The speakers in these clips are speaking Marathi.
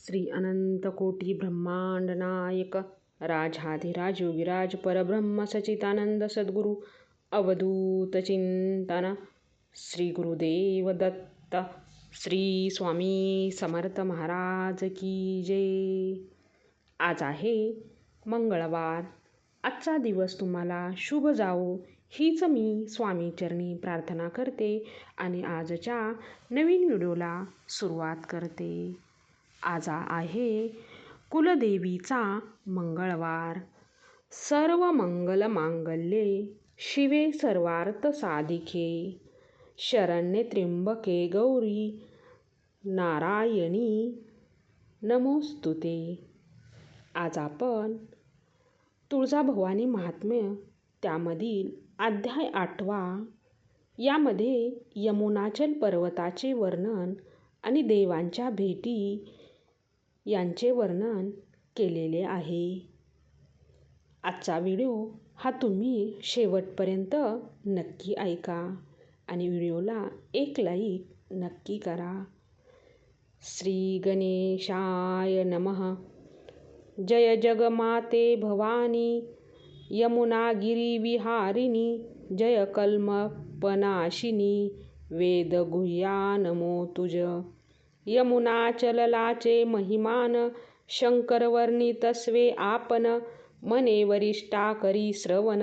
श्री अनंत कोटी ब्रह्मांड नायक राजाधिराज योगीराज परब्रह्म सच्चिदानंद सद्गुरु अवधूत चिंतन श्री गुरुदेव दत्त श्री स्वामी समर्थ महाराज की जय. आज आहे मंगळवार. आजचा दिवस तुम्हाला शुभ जावो हीच मी स्वामीचरणी प्रार्थना करते आणि आजच्या नवीन व्हिडिओला सुरुवात करते. आज आहे कुलदेवीचा मंगळवार. सर्व मंगल मांगल्ये शिवे सर्वार्थ साधिके शरण्ये त्र्यंबके गौरी नारायणी नमोस्तुते. आज आपण तुळजाभवानी महात्म्य त्यामधील अध्याय 8वा यामध्ये यमुनाचल पर्वताचे वर्णन आणि देवांच्या भेटी यांचे वर्णन केलेले आहे. आजचा व्हिडिओ हा तुम्ही शेवटपर्यंत नक्की ऐका आणि व्हिडिओला एक लाईक नक्की करा. श्री गणेशाय नमः. जय जगमाते भवानी यमुनागिरी विहारिणी जय कल्मपनाशिनी वेदगुह्या नमो तुज. यमुनाचललाचे महिमान शंकर वर्णितस्वे आपण मने वरिष्ठा करी श्रवण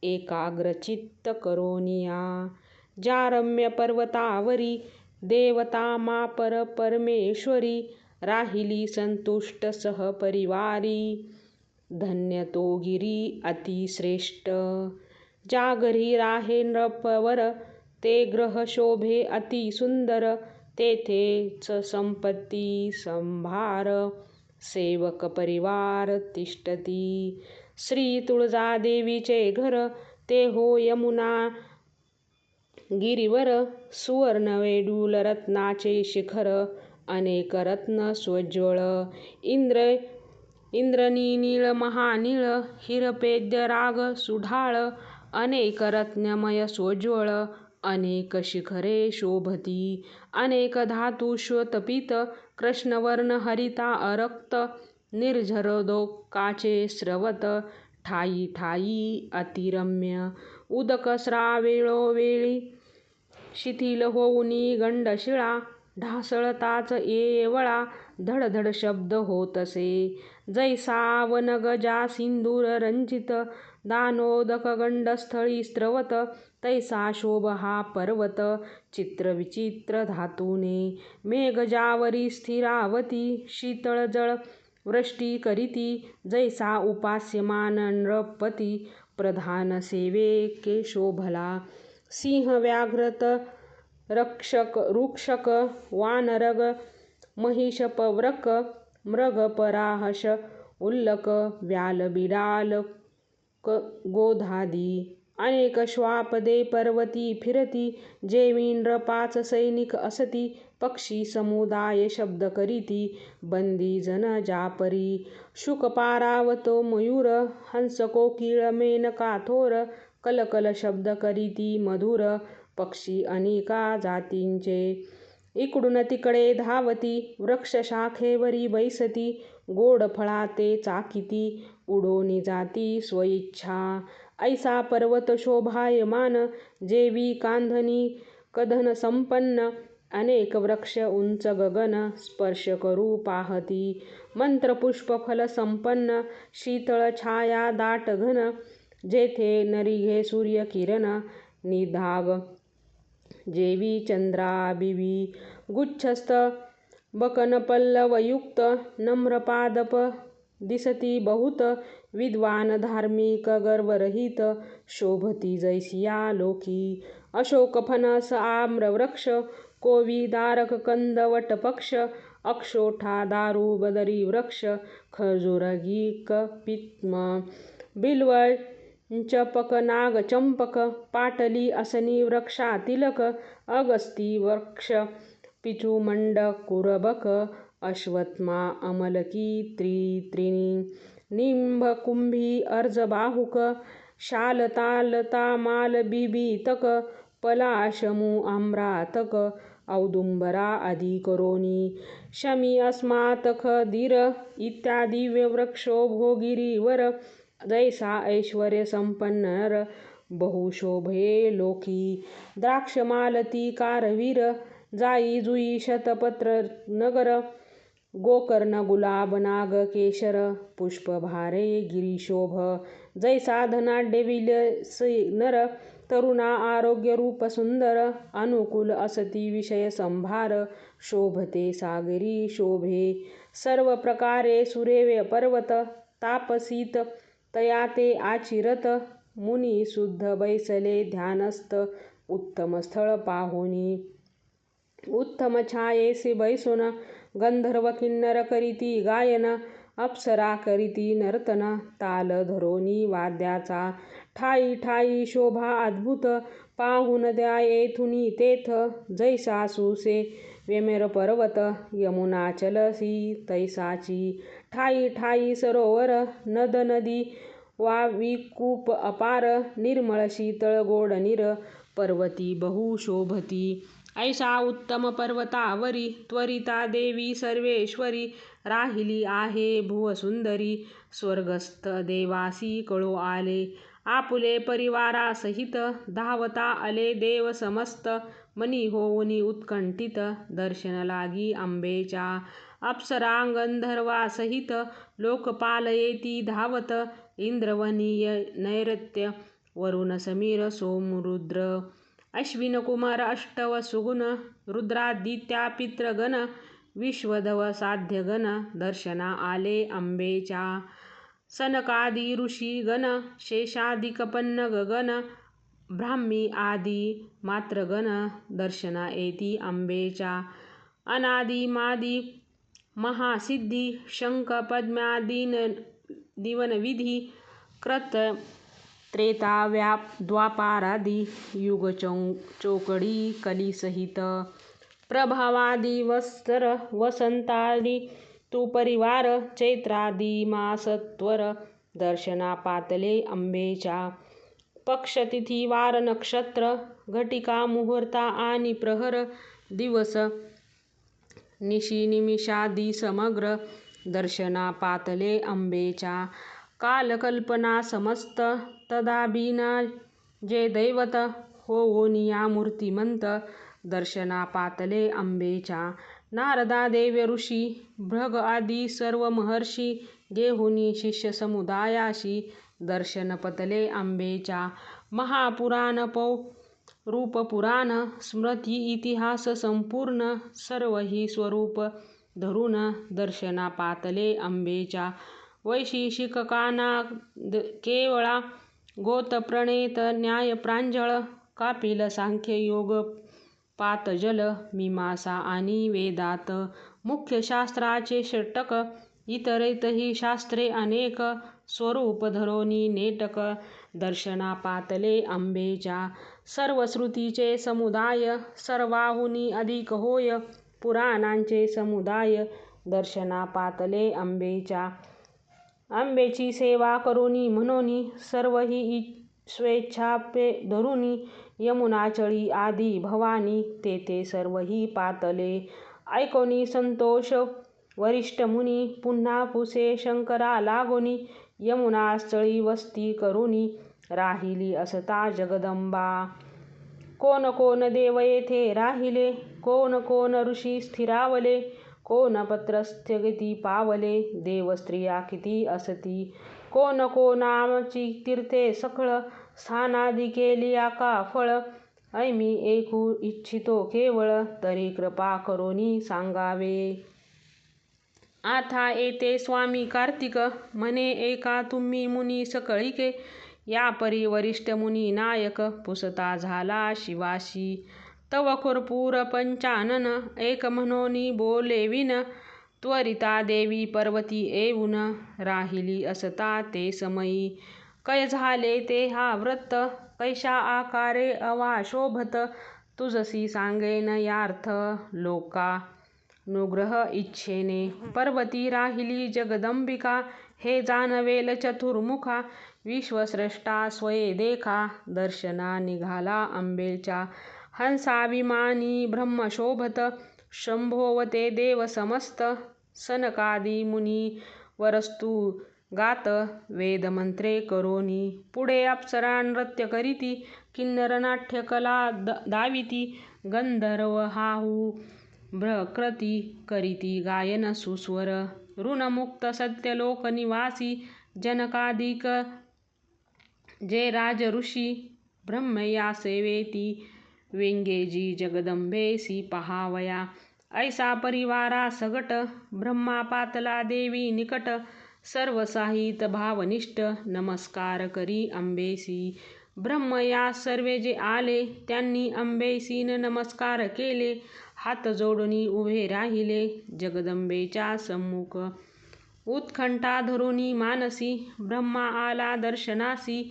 एकाग्रचित्त करोनिया. ज्या रम्य पर्वतावरी देवता मा परमेश्वरी राहिली संतुष्ट सहपरिवारी धन्य तो गिरी अतिश्रेष्ठ. ज्या घरी राहे नृपवर ते ग्रह शोभे अति सुंदर तेथेच संपत्ती संभार सेवक परिवार तिष्ठती. श्री तुळजादेवीचे घर ते हो यमुना गिरीवर सुवर्ण वेडूल रत्नाचे शिखर अनेक रत्न स्वज्वळ इंद्रनी नीळ महानीळ हिरपेद्य राग सुढाळ अनेक रत्नमय स्वज्वळ अनेक शिखरे शोभती. अनेक धातू श्वेतपीत कृष्णवर्ण हरिता अरक्त निर्झरोदकाचे स्रवत ठायी ठायी अतिरम्य उदक स्रावेळोवेळी शिथिल होऊनी गंडशिळा ढासळताच येवळा धडधड शब्द होतसे जैसा वनगजा सिंदूर रंजित दानोदक गंडस्थळी स्रवत तैसा शोभ हा पर्वत चित्रविचित्र धातूने. मेघजावरी स्थिरावती शीतळ जळ वृष्टी करीती जैसा उपास्यमान नृपती प्रधान सेवेके शोभला. सिंह व्याघ्र रक्षक रूक्षक वानरग महिषपव्रक मृग पराहश उल्लक व्याल बिडाल गोधादी अनेक श्वापदे पर्वती फिरती जेवी नृपाच सैनिक असती पक्षी समुदाय शब्द करीती बंदी जन जापरी शुक पारावतो मयूर हंस कोकिळ मेनका थोर कलकल शब्द करीती मधुर पक्षी अनेका जातींचे. इकडून तिकडे धावती वृक्ष शाखेवरी बैसती गोड फळाते चाकिती उडोनी जाती स्वइच्छा. ऐसा पर्वत शोभायमान जेवी कांधनी कधन संपन्न अनेक वृक्ष उंच गगन स्पर्श करू पाहती मंत्रपुष्प फल संपन्न शीतळ छाया दाट घन जेथे नरिघे सूर्य किरण निधाग जेवी चंद्राबिवी गुच्छस्थ बकन पल्लवयुक्त नम्रपादप दिसती बहुत विद्वान धार्मिक गर्वरहित शोभती जैसिया लोकी. अशोक फणस आम्रवृक्ष कोवी दारक कंद वटपक्ष अक्षोठा दारू बदरी वृक्ष खजूर गीक पित्म बिल्व चंपक नागचंपक पाटली असनी वृक्षातिलक अगस्ती वृक्ष पिचुमंड कुरबक अश्वत्थमा अमलकी त्रिणी निंब कुंभी अर्जबाहुक शालता लता माल बिबीतक पलाशमू आम्रातक औदुंबरा आदी करोनी शमी अस्मात् खदीर इत्यादी वृक्षो भोगिरीवर जैसा ऐश्वर्य संपन्न नर बहुशोभे लोकी द्राक्षमालती कारवीर जाई जुई शतपत्र नगर गोकर्ण गुलाब नाग केशर पुष्पभारे गिरीशोभ जैसा धनाढ्य विलसी नर तरुणा आरोग्य रूप सुंदर अनुकूल असती विषय संभार शोभते सागरी शोभे सर्व प्रकारे सुरेव्य पर्वत तापसीत तयाते आचिरत मुनी शुद्ध बैसले ध्यानस्थ उत्तम स्थळ पाहुनी उत्तम छायेसी बैसून गंधर्व किन्नर करीती गायन अप्सरा करीती नर्तन ताल धरोनी वाद्याचा ठाई ठाई शोभा अद्भुत पाहून द्या येथुनी तेथ जैसा सुसे व्यमेर पर्वत यमुनाचलसी तैसाची ठाई ठाई सरोवर नद नदी वाविकूप अपार निर्मळ शीतळ गोड नीर पर्वती बहु शोभती ऐसा उत्तम पर्वतावरी त्वरिता देवी सर्वेश्वरी राहिली आहे भुवसुंदरी स्वर्गस्थ देवासी कळो आले आपुले परिवारासहित धावता आले देव समस्त मनी होऊनी उत्कंठित दर्शन लागी अंबेच्या अप्सरा गंधर्वासहित लोकपाल येती धावत इंद्रवनीय नैऋत्य वरुण समीर सोमरुद्र अश्विन कुमार अष्टव सुगुण रुद्रादित्या पितृगण विश्वधव साध्यगण दर्शना आले अंबेच्या सनकादी ऋषी गण शेषादिक पन्नग गण ब्राह्मी आदी मात्रगण दर्शना येती अंबेच्या अनादि मादी महासिद्धी शंख पद्मादीन दिवनविधी कृत त्रेता द्वापारादी युग चोकडी कलीसहित प्रभावादी वस्तर वसंतादी तू परिवार चैत्रादी मासत्वर दर्शना पातले अंबेच्या पक्षतिथी वार नक्षत्र घटिका मुहूर्ता आणि प्रहर दिवस निशी निमिषादी समग्र दर्शना पातले अंबेच्या कालकल्पना समस्त तदाभिना जे दैवत होवोनिया मूर्तिमंत दर्शना पातले अंबेच्या नारदादेव ऋषी भृग आदी सर्व महर्षी गेहुनी शिष्य समुदायाशी दर्शन पतले अंबेच्या महापुराण रूपपुराण स्मृती इतिहास संपूर्ण सर्व ही स्वरूप धरून दर्शना पातले अंबेच्या वैशिषिक काना केवळा गोतप्रणेत न्याय प्रांजळ कापिल सांख्य योग पातजल मीमांसा आणि वेदात मुख्य शास्त्राचे षटक इतरेतही शास्त्रे अनेक स्वरूप धरोनी नेटक दर्शना पातले अंबेच्या सर्व श्रुतीचे समुदाय सर्वाहुनी अधिक होय पुराणांचे समुदाय दर्शना पातले अंबेच्या अंबेची सेवा करुनी म्हणोनी सर्व ही स्वेच्छापे धरुनी यमुनाचळी आदी भवानी तेथे सर्व ही पातले ऐकोनी संतोष वरिष्ठ मुनी पुन्हा पुसे शंकरा लागोनी यमुनाचळी वस्ती करुनी राहिली असता जगदंबा कोण कोण देव येथे राहिले कोण कोण ऋषी स्थिरावले कोण पत्रस्थगती पावले देव स्त्रिया किती असती कोण कोणाची तीर्थे सखळ स्थानादी केली आका फळ ऐमी ऐकू इच्छितो केवळ तरी कृपा करोनी सांगावे. आथा येते स्वामी कार्तिक म्हणे एका तुम्ही मुनी सकळिके या परी वरिष्ठ मुनी नायक पुसता झाला शिवाशी तव कर्पूर पंचानन एक म्हणोनी बोलेविन त्वरिता देवी पर्वती येऊन राहिली असता ते समयी कै झाले ते हा व्रत कैशा आकारे अवा शोभत तुझसी सांगेन यार्थ लोकानुग्रह इच्छेने पर्वती राहिली जगदंबिका हे जाणवेल चतुर्मुखा विश्वस्रष्टा स्वये देखा दर्शना निघाला अंबेच्या हंसाभिमानी ब्रह्म शोभत शंभोवते देव समस्त सनकादी मुनी वरस्तु गात वेदमंत्रे करोनी पुढे अप्सरा नृत्य करीती किन्नर नाट्य कला दाविती गंधर्व हाहू प्रकृती करीती गायन सुस्वर ऋणमुक्त सत्यलोक निवासी जनकादिक जे राज ऋषी ब्रह्मया सेवेती व्यंगेजी जगदंबेसी पहावया ऐसा परिवारा सगट ब्रह्मा पातला देवी निकट सर्व साहित भावनिष्ठ नमस्कार करी अंबेसी ब्रह्म या सर्वे जे आले त्यांनी अंबेसीन नमस्कार केले हात जोडून उभे राहिले जगदंबेच्या सम्मुख उत्कंठा धरुनी मानसी ब्रह्मा आला दर्शनासी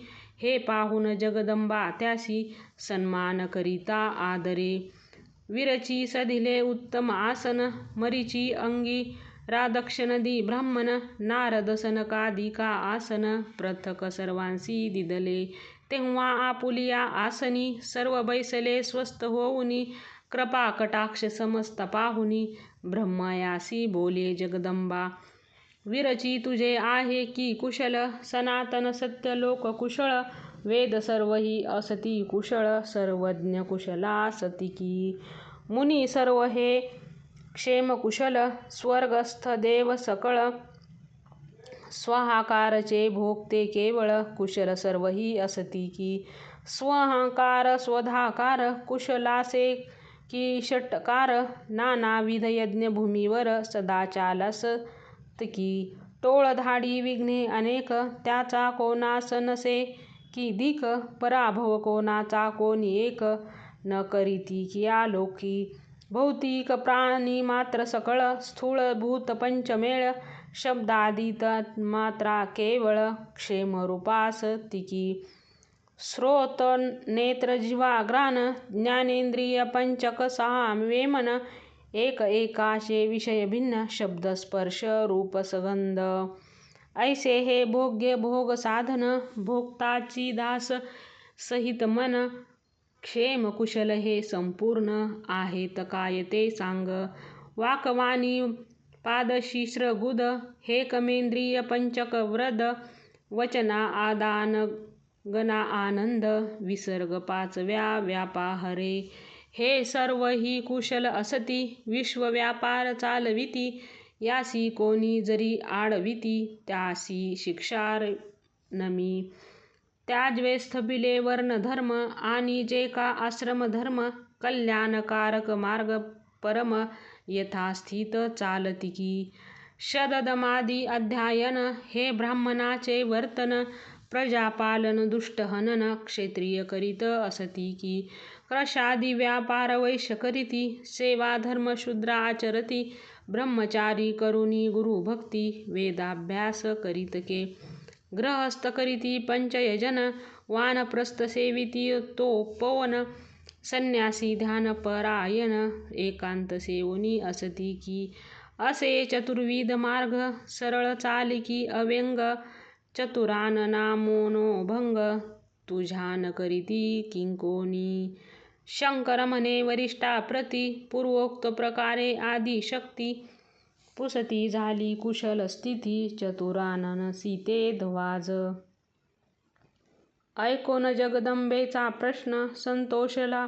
हे पाहून जगदंबा त्यासी सन्मान करिता आदरे विरची सधिले उत्तम आसन मरीची अंगी रादक्ष नदी ब्राह्मण नारद सनकादिका आसन पृथक सर्वांसी दिदले तेव्हा आपुलिया आसनी सर्व बैसले स्वस्थ होऊनी कृपा कटाक्ष समस्त पाहुनी ब्रह्मयासी बोले जगदंबा विरची तुझे आहे की कुशल सनातन सत्य लोक कुशळ वेद सर्वही असती कुशळ सर्वज्ञ कुशला सती की मुनी सर्व हे क्षेम कुशल स्वर्गस्थ देव सकळ स्वाहाकारचे भोगते केवळ कुशल सर्वही असती की स्वहंकार स्वधाकार कुशलासे की षटकार नानाविध यज्ञ भूमीवर सदा चालसत की टोळधाडी विघ्ने अनेक त्याचा कोणास नसे की दिक पराभव कोणाचा कोणी एक न करीती की आलोकी भौतिक प्राणी मात्र सकळ स्थूलभूत पंचमेळ शब्दादित मात्रा केवळ क्षेमरूपास तिकी श्रोत नेत्र जिव्हा घ्राण ज्ञानेंद्रिय पंचक सहा वेमन एक एकाचे विषय भिन्न शब्द स्पर्श रूप सगंध ऐसे हे भोग्य भोग साधन भोक्ताची दास सहित मन क्षेम कुशल हे संपूर्ण आहेत काय ते सांग वाकवाणी पादशिश्र गुद हे कमेंद्रिय पंचक व्रद वचना आदान गणा आनंद विसर्ग पाचव्या व्यापाहरे हे सर्व ही कुशल असती विश्व व्यापार चालविती यासी कोणी जरी आडविती त्यासी शिक्षार नमी त्याज्वे स्थबिले वर्ण धर्म आणि जे का आश्रम धर्म कल्याणकारक मार्ग परम यथास्थित चालती की शतदमादी अध्यायन हे ब्राह्मणाचे वर्तन प्रजापालन दुष्टहनन क्षत्रिय करीत असती की कृशादी व्यापार वैश्य करीती सेवा धर्म शूद्र आचरती ब्रह्मचारी करुणी गुरुभक्ती वेदाभ्यास करीत के गृहस्थ करीती पंचयजन वानप्रस्थ सेविती तोपवन संन्यासी ध्यानपरायण एकांत सेवनी असती की असे चतुर्विध मार्ग सरळ चालिकी अव्यंग चतुरान नामोनो भंग तुझ्यान करीती किंकोनी शंकर म्हणे वरिष्ठा प्रती पूर्वोक्त प्रकारे आदी शक्ती पुसती झाली कुशल स्थिती चतुरानन सीते ध्वाज ऐकोन जगदंबेचा प्रश्न संतोषला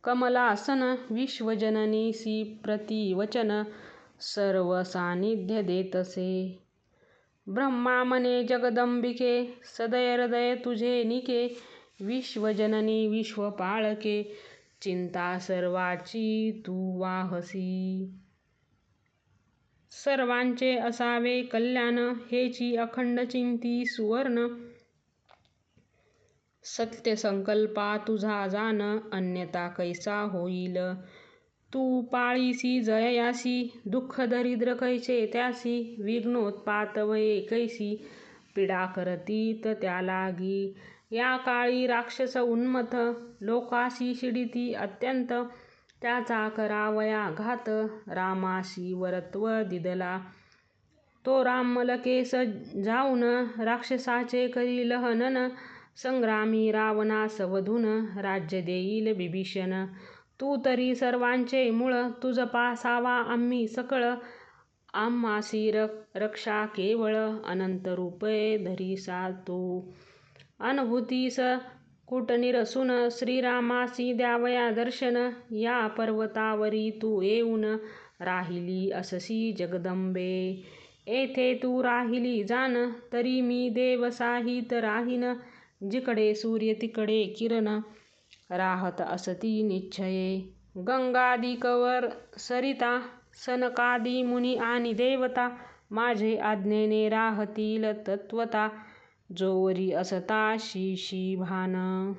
कमलासन विश्वजननीसी प्रतिवचन सर्व सानिध्य देतसे ब्रह्मा म्हणे जगदंबिके सदय हृदय तुझे निके विश्वजननी विश्वपाळके चिंता सर्वाची तू वाहसी सर्वांचे असावे कल्याण हेची अखंड चिंती सुवर्ण सत्य संकल्पा तुझा जाण अन्यथा कैसा होईल तू पाळीसी जयासी दुःख दरिद्र कैचे त्यासी विघ्नोत्पात वये कैसी पीडा करतीत त्या लागी या काळी राक्षस उन्मत्त लोकासी शिडिती अत्यंत त्याचा करावया घात रामासी वरत्व दिदला तो राम मलकेस जाऊन राक्षसाचे करी लहनन संग्रामी रावणास वधून राज्य देईल बिभीषण. तू तरी सर्वांचे मूळ, तुझ पासावा आम्ही सकळ. आम्हासी रक्षा केवळ, अनंत रूपे धरिसा तू. अनुभूतीस कुट निरसून, श्रीरामासी द्यावया दर्शन. या पर्वतावरी तू येऊन, राहिली अससी जगदंबे. येथे तू राहिली जाण, तरी मी देवसाहित राहीन. जिकडे सूर्य तिकडे किरण, राहत असती निश्चये. गंगादिक वर सरिता, सनकादी मुनी आणि देवता. माझे आज्ञेने राहतील तत्वता, जोवरी असता शिशी भान.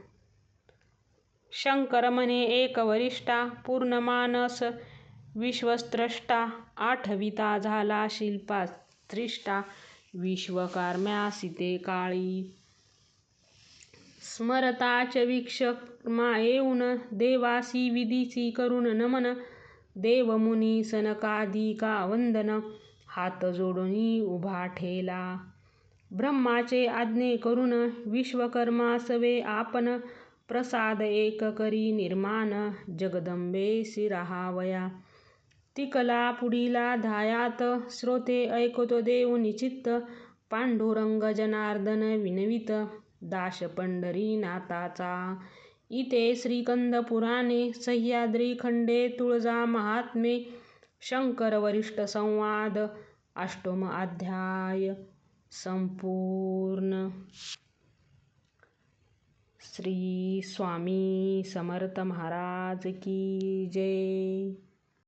शंकर म्हणे एक वरिष्ठा, पूर्ण मानस विश्वस्रष्टा. आठविता झाला शिल्पात्रिष्ठा, विश्वकर्म्यासी ते काळी. स्मरताच विश्वकर्मा येऊन, देवासी विधीसी करून नमन. देवमुनी सनकादिका वंदन, हात जोडून उभा ठेला. ब्रह्माचे आज्ञे करून, विश्वकर्मासवे आपण. प्रसाद एक करी निर्माण, जगदंबेसी राहावया. तिकला पुढिला ध्यायात, श्रोते ऐकतो देऊनी चित्त. पांडुरंग जनार्दन विनवित, दास पंढरीनाथाचा. इथे श्रीस्कंद पुराणे, सह्याद्री खंडे तुळजा महात्म्ये. शंकर वरिष्ठ संवाद, अष्टम अध्याय संपूर्ण. श्री स्वामी समर्थ महाराज की जय.